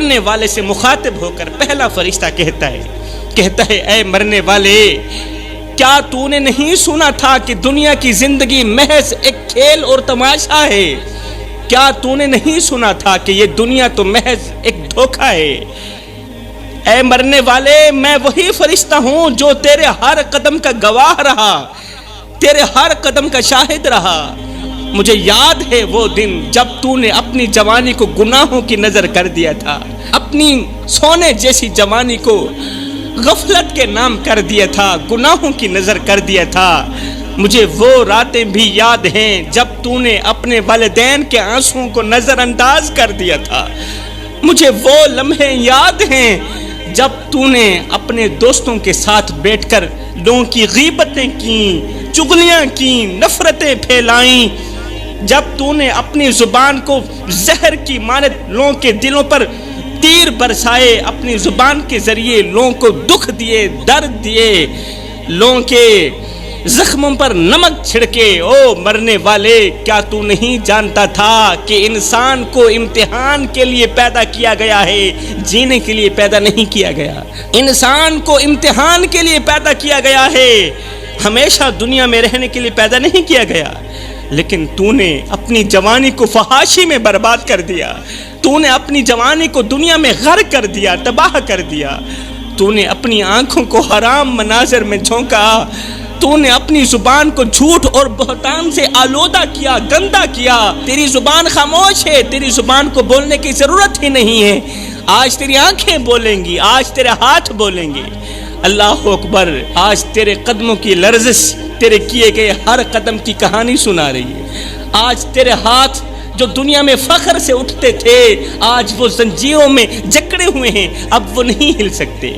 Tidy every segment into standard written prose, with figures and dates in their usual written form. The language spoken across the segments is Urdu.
مرنے والے سے مخاطب ہو کر پہلا فرشتہ کہتا ہے اے مرنے والے، کیا تو نے نہیں سنا تھا کہ دنیا کی زندگی محض ایک کھیل اور تماشا ہے؟ کیا تو نے نہیں سنا تھا کہ یہ دنیا تو محض ایک دھوکہ ہے؟ اے مرنے والے، میں وہی فرشتہ ہوں جو تیرے ہر قدم کا گواہ رہا، تیرے ہر قدم کا شاہد رہا۔ مجھے یاد ہے وہ دن جب تو نے اپنی جوانی کو گناہوں کی نظر کر دیا تھا، اپنی سونے جیسی جوانی کو غفلت کے نام کر دیا تھا، گناہوں کی نظر کر دیا تھا۔ مجھے وہ راتیں بھی یاد ہیں جب تو نے اپنے والدین کے آنسوؤں کو نظر انداز کر دیا تھا۔ مجھے وہ لمحے یاد ہیں جب تو نے اپنے دوستوں کے ساتھ بیٹھ کر لوگوں کی غیبتیں کیں، چغلیاں کیں، نفرتیں پھیلائیں، جب تو نے اپنی زبان کو زہر کی مانند لوگوں کے دلوں پر تیر برسائے، اپنی زبان کے ذریعے لوگوں کو دکھ دیے، درد دیے، لوگوں کے زخموں پر نمک چھڑکے۔ او مرنے والے، کیا تو نہیں جانتا تھا کہ انسان کو امتحان کے لیے پیدا کیا گیا ہے، جینے کے لیے پیدا نہیں کیا گیا؟ انسان کو امتحان کے لیے پیدا کیا گیا ہے، ہمیشہ دنیا میں رہنے کے لیے پیدا نہیں کیا گیا۔ لیکن تو نے اپنی جوانی کو فحاشی میں برباد کر دیا، تو نے اپنی جوانی کو دنیا میں غرق کر دیا، تباہ کر دیا۔ تو نے اپنی آنکھوں کو حرام مناظر میں جھونکا، تو نے اپنی زبان کو جھوٹ اور بہتان سے آلودہ کیا، گندا کیا۔ تیری زبان خاموش ہے، تیری زبان کو بولنے کی ضرورت ہی نہیں ہے۔ آج تیری آنکھیں بولیں گی، آج تیرے ہاتھ بولیں گے۔ اللہ اکبر، آج تیرے قدموں کی لرزش تیرے کیے گئے ہر قدم کی کہانی سنا رہی ہے۔ آج تیرے ہاتھ جو دنیا میں فخر سے اٹھتے تھے، آج وہ زنجیروں میں جکڑے ہوئے ہیں، اب وہ نہیں ہل سکتے۔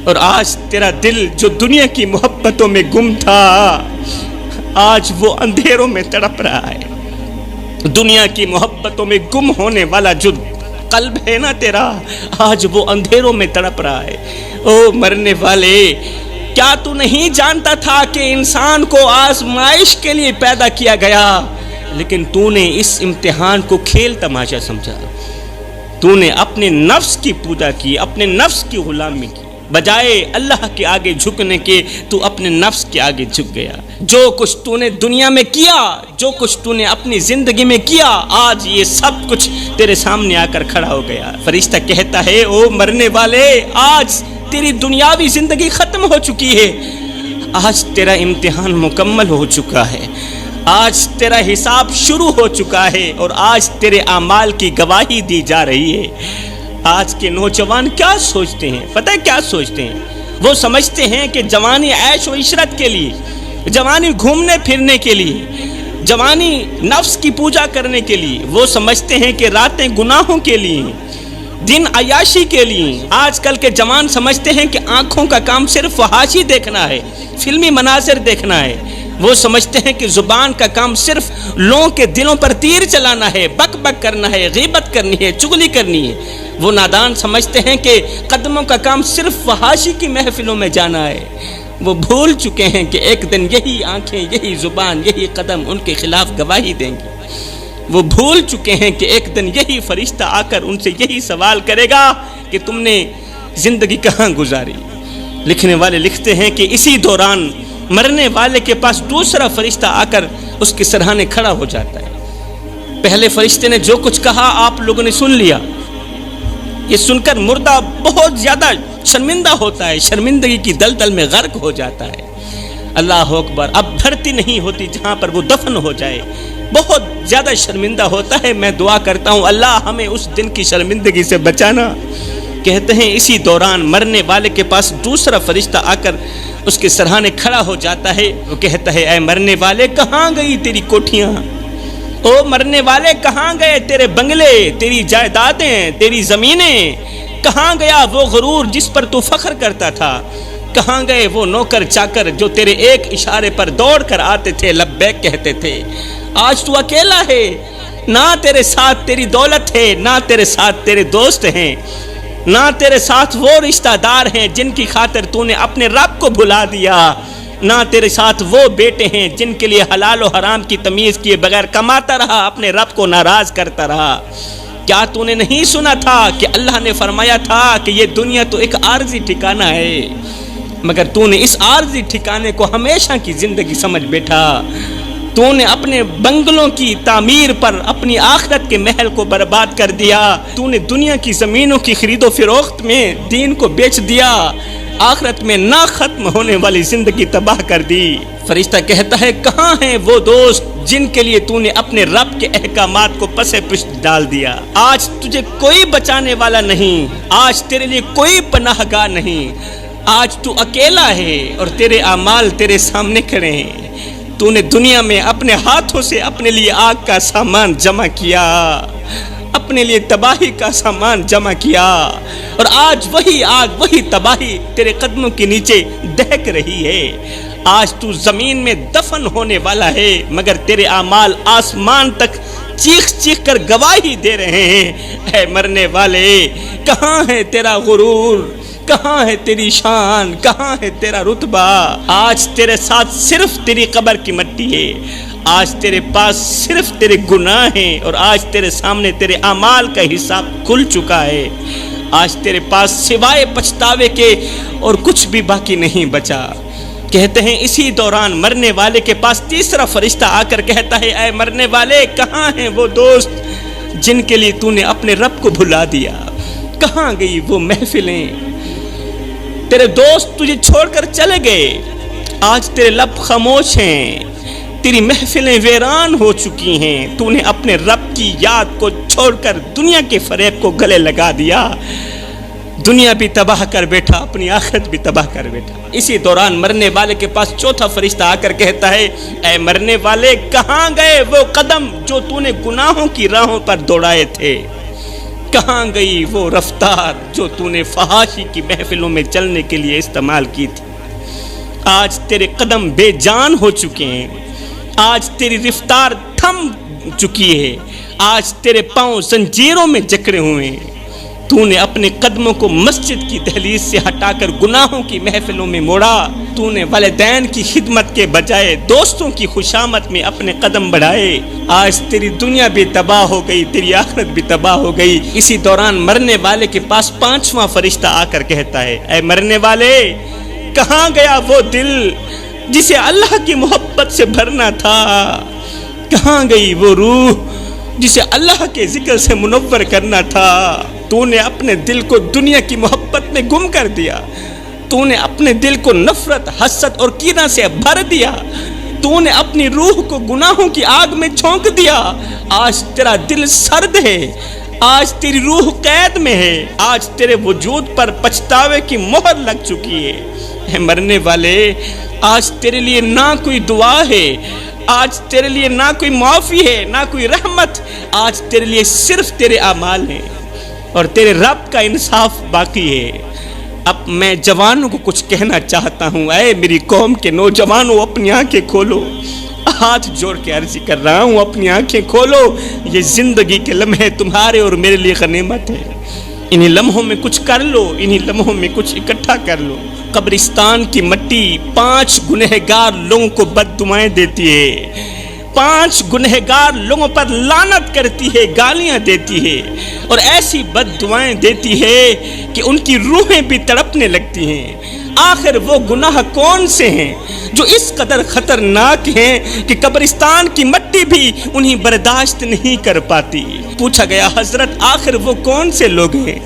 اور آج تیرا دل جو دنیا کی محبتوں میں گم تھا، آج وہ اندھیروں میں تڑپ رہا ہے۔ دنیا کی محبتوں میں گم ہونے والا جو قلب ہے نا تیرا، آج وہ اندھیروں میں تڑپ رہا ہے۔ او مرنے والے، کیا تو نہیں جانتا تھا کہ انسان کو آزمائش کے لیے پیدا کیا گیا، لیکن تو نے اس امتحان کو کھیل تماشا سمجھا۔ تو نے اپنے نفس کی پوجا کی، اپنے نفس کی غلامی کی، بجائے اللہ کے آگے جھکنے کے تو اپنے نفس کے آگے جھک گیا۔ جو کچھ تو نے دنیا میں کیا، جو کچھ تو نے اپنی زندگی میں کیا، آج یہ سب کچھ تیرے سامنے آ کر کھڑا ہو گیا۔ فرشتہ کہتا ہے او مرنے والے، آج تیری دنیاوی زندگی ختم ہو چکی ہے، آج تیرا امتحان مکمل ہو چکا ہے، آج تیرا حساب شروع ہو چکا ہے، اور آج تیرے اعمال کی گواہی دی جا رہی ہے۔ آج کے نوجوان کیا سوچتے ہیں؟ پتہ ہے کیا سوچتے ہیں؟ وہ سمجھتے ہیں کہ جوانی عیش و عشرت کے لیے، جوانی گھومنے پھرنے کے لیے، جوانی نفس کی پوجا کرنے کے لیے، وہ سمجھتے ہیں کہ راتیں گناہوں کے لیے، دن عیاشی کے لیے۔ آج کل کے جوان سمجھتے ہیں کہ آنکھوں کا کام صرف فحاشی دیکھنا ہے، فلمی مناظر دیکھنا ہے۔ وہ سمجھتے ہیں کہ زبان کا کام صرف لوگوں کے دلوں پر تیر چلانا ہے، بک بک کرنا ہے، غیبت کرنی ہے، چغلی کرنی ہے۔ وہ نادان سمجھتے ہیں کہ قدموں کا کام صرف فحاشی کی محفلوں میں جانا ہے۔ وہ بھول چکے ہیں کہ ایک دن یہی آنکھیں، یہی زبان، یہی قدم ان کے خلاف گواہی دیں گے۔ وہ بھول چکے ہیں کہ ایک دن یہی فرشتہ آ کر ان سے یہی سوال کرے گا کہ تم نے زندگی کہاں گزاری۔ لکھنے والے لکھتے ہیں کہ اسی دوران مرنے والے کے پاس دوسرا فرشتہ آ کر اس کے سرہانے کھڑا ہو جاتا ہے۔ پہلے فرشتے نے جو کچھ کہا آپ لوگوں نے سن لیا۔ یہ سن کر مردہ بہت زیادہ شرمندہ ہوتا ہے، شرمندگی کی دلدل میں غرق ہو جاتا ہے۔ اللہ اکبر، اب دھرتی نہیں ہوتی جہاں پر وہ دفن ہو جائے، بہت زیادہ شرمندہ ہوتا ہے۔ میں دعا کرتا ہوں اللہ ہمیں اس دن کی شرمندگی سے بچانا۔ کہتے ہیں اسی دوران مرنے والے کے پاس دوسرا فرشتہ آ کر اس کے سرہانے کھڑا ہو جاتا ہے۔ وہ کہتا ہے اے مرنے والے، کہاں گئی تیری کوٹھیاں؟ او مرنے والے، کہاں گئے تیرے بنگلے، تیری جائیدادیں، تیری زمینیں؟ کہاں گیا وہ غرور جس پر تو فخر کرتا تھا؟ کہاں گئے وہ نوکر چاکر جو تیرے ایک اشارے پر دوڑ کر آتے تھے، لبیک کہتے تھے؟ آج تو اکیلا ہے، نہ تیرے ساتھ تیری دولت ہے، نہ تیرے ساتھ تیرے دوست ہیں، نہ تیرے ساتھ وہ رشتہ دار ہیں جن کی خاطر تو نے اپنے رب کو بھلا دیا، نہ تیرے ساتھ وہ بیٹے ہیں جن کے لیے حلال و حرام کی تمیز کیے بغیر کماتا رہا، اپنے رب کو ناراض کرتا رہا۔ کیا تو نے نہیں سنا تھا کہ اللہ نے فرمایا تھا کہ یہ دنیا تو ایک عارضی ٹھکانہ ہے، مگر تو نے اس عارضی ٹھکانے کو ہمیشہ کی زندگی سمجھ بیٹھا۔ تو نے اپنے بنگلوں کی تعمیر پر اپنی آخرت کے محل کو برباد کر دیا۔ تو نے دنیا کی زمینوں کی خرید و فروخت میں دین کو بیچ دیا، آخرت میں نہ ختم ہونے والی زندگی تباہ کر دی۔ فرشتہ کہتا ہے کہاں ہیں وہ دوست جن کے لیے تو نے اپنے رب کے احکامات کو پس پشت ڈال دیا؟ آج تجھے کوئی بچانے والا نہیں، آج تیرے لیے کوئی پناہ گاہ نہیں، آج تو اکیلا ہے اور تیرے اعمال تیرے سامنے کھڑے ہیں۔ تو نے دنیا میں اپنے ہاتھوں سے اپنے لیے آگ کا سامان جمع کیا، اپنے لیے تباہی کا سامان جمع کیا، اور آج وہی آگ وہی تباہی تیرے قدموں کے نیچے دہک رہی ہے۔ آج تو زمین میں دفن ہونے والا ہے، مگر تیرے اعمال آسمان تک چیخ چیخ کر گواہی دے رہے ہیں۔ اے مرنے والے، کہاں ہے تیرا غرور؟ کہاں ہے تیری شان؟ کہاں ہے تیرا رتبہ؟ آج تیرے ساتھ صرف تیری قبر کی مٹی ہے، آج تیرے پاس صرف تیرے گناہ ہیں، اور آج تیرے سامنے تیرے اعمال کا حساب کھل چکا ہے۔ آج تیرے پاس سوائے پچھتاوے کے اور کچھ بھی باقی نہیں بچا۔ کہتے ہیں اسی دوران مرنے والے کے پاس تیسرا فرشتہ آ کر کہتا ہے اے مرنے والے، کہاں ہیں وہ دوست جن کے لیے تو نے اپنے رب کو بھلا دیا؟ کہاں گئی وہ محفلیں؟ تیرے دوست تجھے چھوڑ کر چلے گئے، آج تیرے لب خاموش ہیں، تیری محفلیں ویران ہو چکی ہیں۔ تو نے اپنے رب کی یاد کو چھوڑ کر دنیا کے فریب کو گلے لگا دیا، دنیا بھی تباہ کر بیٹھا، اپنی آخرت بھی تباہ کر بیٹھا۔ اسی دوران مرنے والے کے پاس چوتھا فرشتہ آ کر کہتا ہے اے مرنے والے، کہاں گئے وہ قدم جو تو نے گناہوں کی راہوں پر دوڑائے تھے؟ کہاں گئی وہ رفتار جو تو نے فحاشی کی محفلوں میں چلنے کے لیے استعمال کی تھی؟ آج تیرے قدم بے جان ہو چکے ہیں، آج تیری رفتار تھم چکی ہے، آج تیرے پاؤں زنجیروں میں جکڑے ہوئے ہیں۔ تو نے اپنے قدموں کو مسجد کی دہلیز سے ہٹا کر گناہوں کی محفلوں میں موڑا۔ تو نے والدین کی خدمت کے بجائے دوستوں کی خوشامد میں اپنے قدم بڑھائے۔ آج تیری دنیا بھی تباہ ہو گئی، تیری آخرت بھی تباہ ہو گئی۔ اسی دوران مرنے والے کے پاس پانچواں فرشتہ آ کر کہتا ہے اے مرنے والے، کہاں گیا وہ دل جسے اللہ کی محبت سے بھرنا تھا؟ کہاں گئی وہ روح جسے اللہ کے ذکر سے منور کرنا تھا؟ تو نے اپنے دل کو دنیا کی محبت میں گم کر دیا، تو نے اپنے دل کو نفرت، حسد اور کینہ سے بھر دیا، تو نے اپنی روح کو گناہوں کی آگ میں جھونک دیا۔ آج تیرا دل سرد ہے، آج تیری روح قید میں ہے، آج تیرے وجود پر پچھتاوے کی مہر لگ چکی ہے۔ اے مرنے والے، آج تیرے لیے نہ کوئی دعا ہے، آج تیرے لیے نہ کوئی معافی ہے، نہ کوئی رحمت، آج تیرے لیے صرف تیرے اعمال ہیں اور تیرے رب کا انصاف باقی ہے۔ اب میں جوانوں کو کچھ کہنا چاہتا ہوں، اے میری قوم کے نوجوانوں، اپنی آنکھیں کھولو، ہاتھ جوڑ کے عرضی کر رہا ہوں، اپنی آنکھیں کھولو۔ یہ زندگی کے لمحے تمہارے اور میرے لیے غنیمت ہے، انہی لمحوں میں کچھ کر لو، انہی لمحوں میں کچھ اکٹھا کر لو۔ قبرستان کی مٹی 5 گنہگار لوگوں کو بد دعائیں دیتی ہے، 5 گنہگار لوگوں پر لعنت کرتی ہے، گالیاں دیتی ہے، اور ایسی بد دعائیں دیتی ہے کہ ان کی روحیں بھی تڑپنے لگتی ہیں۔ آخر وہ گناہ کون سے ہیں جو اس قدر خطرناک ہیں کہ قبرستان کی مٹی بھی انہیں برداشت نہیں کر پاتی؟ پوچھا گیا حضرت آخر وہ کون سے لوگ ہیں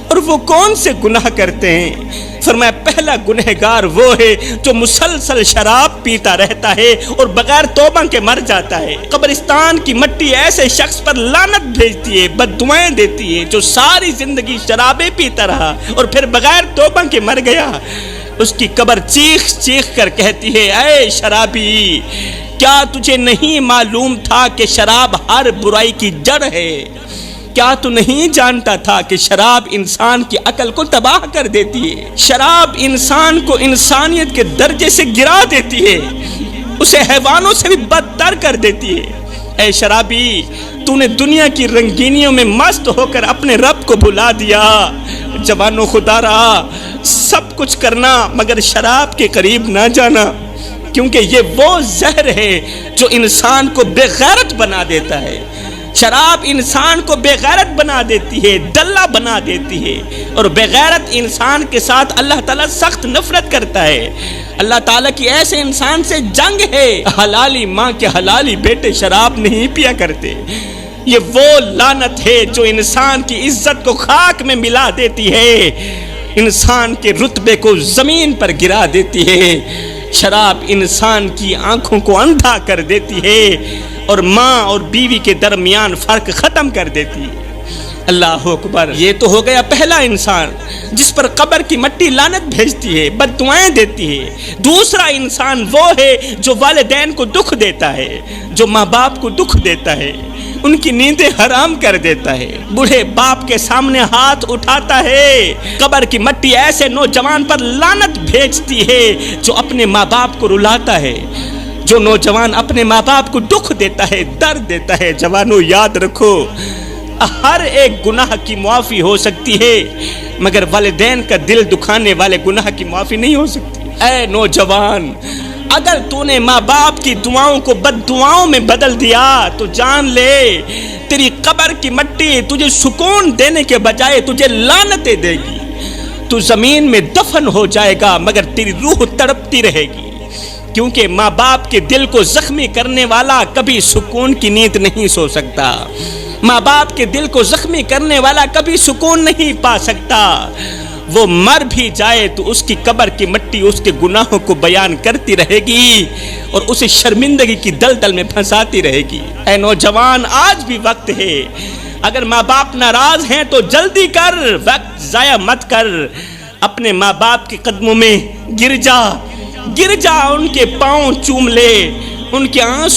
اور وہ کون سے گناہ کرتے ہیں؟ فرمایا پہلا گنہگار وہ ہے جو مسلسل شراب پیتا رہتا ہے اور بغیر توبہ کے مر جاتا ہے۔ قبرستان کی مٹی ایسے شخص پر لعنت بھیجتی ہے، بد دعائیں دیتی ہے جو ساری زندگی شرابیں پیتا رہا اور پھر بغیر توبہ کے مر گیا۔ اس کی قبر چیخ چیخ کر کہتی ہے اے شرابی، کیا تجھے نہیں معلوم تھا کہ شراب ہر برائی کی جڑ ہے؟ کیا تو نہیں جانتا تھا کہ شراب انسان کی عقل کو تباہ کر دیتی ہے؟ شراب انسان کو انسانیت کے درجے سے گرا دیتی ہے، اسے حیوانوں سے بھی بدتر کر دیتی ہے۔ اے شرابی، تو نے دنیا کی رنگینیوں میں مست ہو کر اپنے رب کو بھلا دیا۔ جوانوں خدا رہا، سب کچھ کرنا مگر شراب کے قریب نہ جانا، کیونکہ یہ وہ زہر ہے جو انسان کو بے غیرت بنا دیتا ہے۔ شراب انسان کو بے غیرت بنا دیتی ہے، دلہ بنا دیتی ہے، اور بے غیرت انسان کے ساتھ اللہ تعالیٰ سخت نفرت کرتا ہے۔ اللہ تعالیٰ کی ایسے انسان سے جنگ ہے۔ حلالی ماں کے حلالی بیٹے شراب نہیں پیا کرتے۔ یہ وہ لعنت ہے جو انسان کی عزت کو خاک میں ملا دیتی ہے، انسان کے رتبے کو زمین پر گرا دیتی ہے۔ شراب انسان کی آنکھوں کو اندھا کر دیتی ہے اور ماں اور بیوی کے درمیان فرق ختم کر دیتی ہے۔ اللہ اکبر۔ یہ تو ہو گیا پہلا انسان جس پر قبر کی مٹی لعنت بھیجتی ہے، بد دعائیں دیتی ہے۔ دوسرا انسان وہ ہے جو والدین کو دکھ دیتا ہے، جو ماں باپ کو دکھ دیتا ہے، ان کی نیندیں حرام کر دیتا ہے، بوڑھے باپ کے سامنے ہاتھ اٹھاتا ہے۔ قبر کی مٹی ایسے نوجوان پر لعنت بھیجتی ہے جو اپنے ماں باپ کو رلاتا ہے، جو نوجوان اپنے ماں باپ کو دکھ دیتا ہے، درد دیتا ہے۔ جوانوں یاد رکھو، ہر ایک گناہ کی معافی ہو سکتی ہے، مگر والدین کا دل دکھانے والے گناہ کی معافی نہیں ہو سکتی۔ اے نوجوان، اگر تو نے ماں باپ کی دعاؤں کو بد دعاؤں میں بدل دیا تو جان لے تیری قبر کی مٹی تجھے سکون دینے کے بجائے تجھے لعنتیں دے گی۔ تو زمین میں دفن ہو جائے گا مگر تیری روح تڑپتی رہے گی، کیونکہ ماں باپ کے دل کو زخمی کرنے والا کبھی سکون کی نیند نہیں سو سکتا۔ ماں باپ کے دل کو زخمی کرنے والا کبھی سکون نہیں پا سکتا۔ وہ مر بھی جائے تو اس کی قبر کی مٹی اس کے گناہوں کو بیان کرتی رہے گی اور اسے شرمندگی کی دلدل میں پھنساتی رہے گی۔ اے نوجوان، آج بھی وقت ہے۔ اگر ماں باپ ناراض ہیں تو جلدی کر، وقت ضائع مت کر۔ اپنے ماں باپ کے قدموں میں گر جا، ان کے پاؤں چوم لے، ان کے آنسو